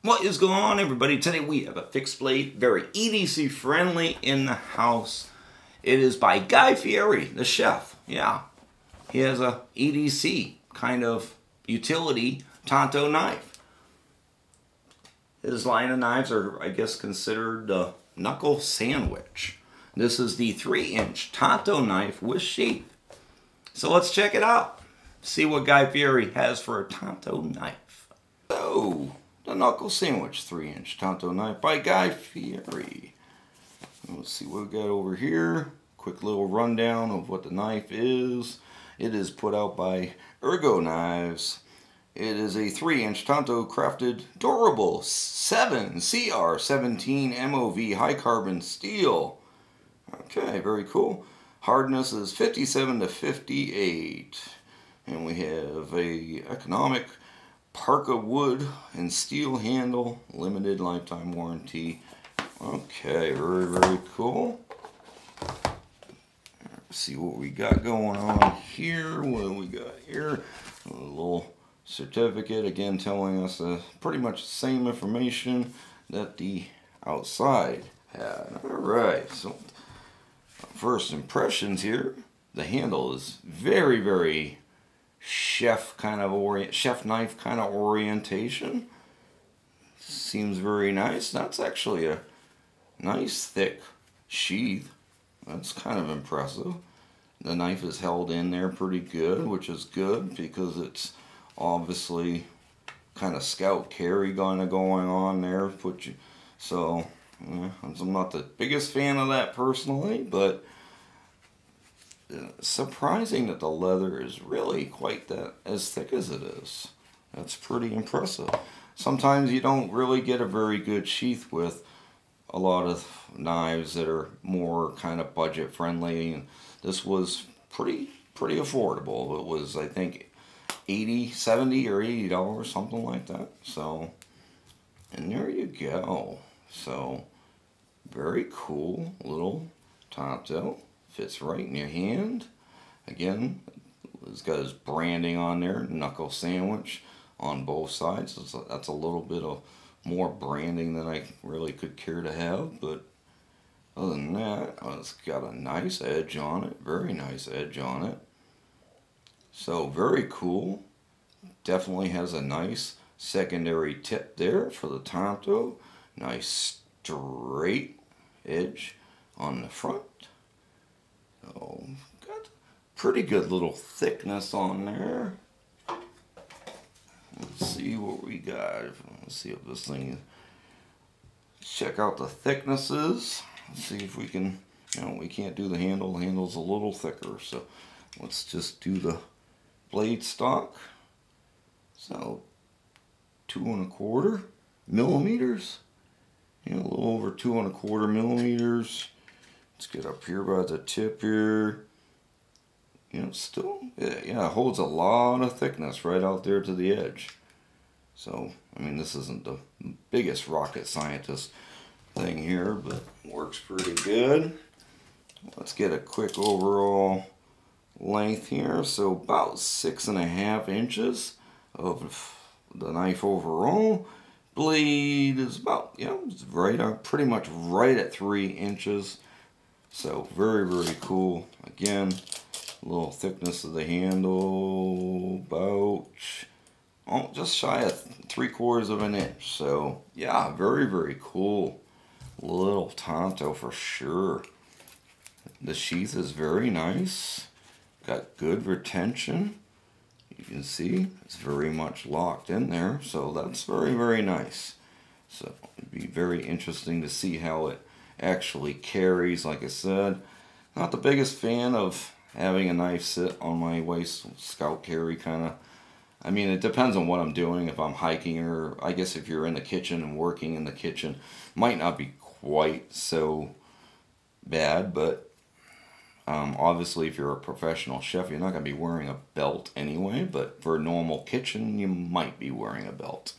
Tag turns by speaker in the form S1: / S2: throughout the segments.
S1: What is going on, everybody? Today we have a fixed blade, very E.D.C friendly in the house. It is by Guy Fieri, the chef. Yeah, he has a E.D.C kind of utility Tanto knife. His line of knives are, I guess, considered the Knuckle Sandwich. This is the 3-inch Tanto knife with sheath. So let's check it out. See what Guy Fieri has for a Tanto knife. So, the Knuckle Sandwich 3-inch Tanto knife by Guy Fieri. Let's see what we got over here. Quick little rundown of what the knife is. It is put out by Ergo Knives. It is a 3-inch Tanto crafted durable 7 CR17 MOV high carbon steel. Okay, very cool. Hardness is 57 to 58. And we have a economic pakka wood and steel handle, limited lifetime warranty. Okay, very, very cool. Let's see what we got going on here. What do we got here? A little certificate, again telling us pretty much the same information that the outside had. Alright, so first impressions here. The handle is very, very chef knife kind of orientation. Seems very nice. That's actually a nice thick sheath. That's kind of impressive. The knife is held in there pretty good, which is good because it's obviously kind of scout carry going on there. So I'm not the biggest fan of that personally, but surprising that the leather is really quite that as thick as it is. That's pretty impressive. Sometimes you don't really get a very good sheath with a lot of knives that are more kind of budget friendly, and this was pretty affordable. It was, I think, $70 or $80, something like that. So, and there you go. So, very cool little Tanto. Fits right in your hand. Again, it's got his branding on there, Knuckle Sandwich, on both sides. So that's a little bit of more branding than I really could care to have, but other than that, it's got a nice edge on it, very nice edge on it. So very cool. Definitely has a nice secondary tip there for the Tanto. Nice straight edge on the front. So, got pretty good little thickness on there. Let's see what we got. Let's see if this thing, check out the thicknesses. Let's see if we can, we can't do the handle. The handle's a little thicker, so let's just do the blade stock. So 2¼ millimeters. A little over 2¼ millimeters. Let's get up here by the tip here. Still, it holds a lot of thickness right out there to the edge. So, I mean, this isn't the biggest rocket scientist thing here, but works pretty good. Let's get a quick overall length here. So about 6½ inches of the knife overall. Blade is about, it's right, pretty much right at 3 inches. So very, very cool. Again, a little thickness of the handle, about just shy of 3/4 inch. So yeah, very, very cool little Tanto for sure. The sheath is very nice. Got good retention. You can see it's very much locked in there. So that's very, very nice. So it'd be very interesting to see how it actually carries. Like I said, not the biggest fan of having a knife sit on my waist, scout carry kind of. I mean, it depends on what I'm doing. If I'm hiking, or I guess if you're in the kitchen and working in the kitchen, might not be quite so bad. But obviously if you're a professional chef, you're not going to be wearing a belt anyway. But for a normal kitchen, you might be wearing a belt.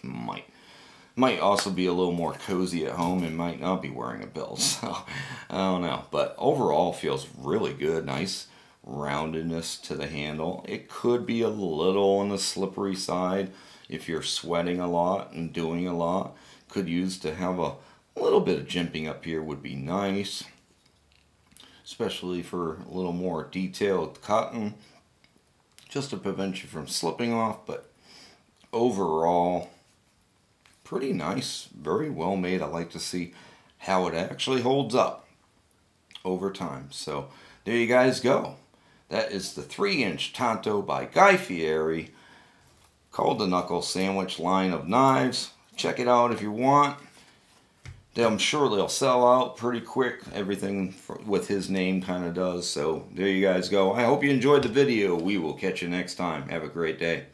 S1: Might also be a little more cozy at home and might not be wearing a belt. So, I don't know. But overall, feels really good. Nice roundedness to the handle. It could be a little on the slippery side if you're sweating a lot and doing a lot. could use to have a little bit of jimping up here would be nice, especially for a little more detailed cutting, just to prevent you from slipping off. But overall, pretty nice, very well made. I like to see how it actually holds up over time. So there you guys go. That is the 3-inch Tanto by Guy Fieri, called the Knuckle Sandwich line of knives. Check it out if you want. I'm sure they'll sell out pretty quick. Everything with his name kind of does. So there you guys go. I hope you enjoyed the video. We will catch you next time. Have a great day.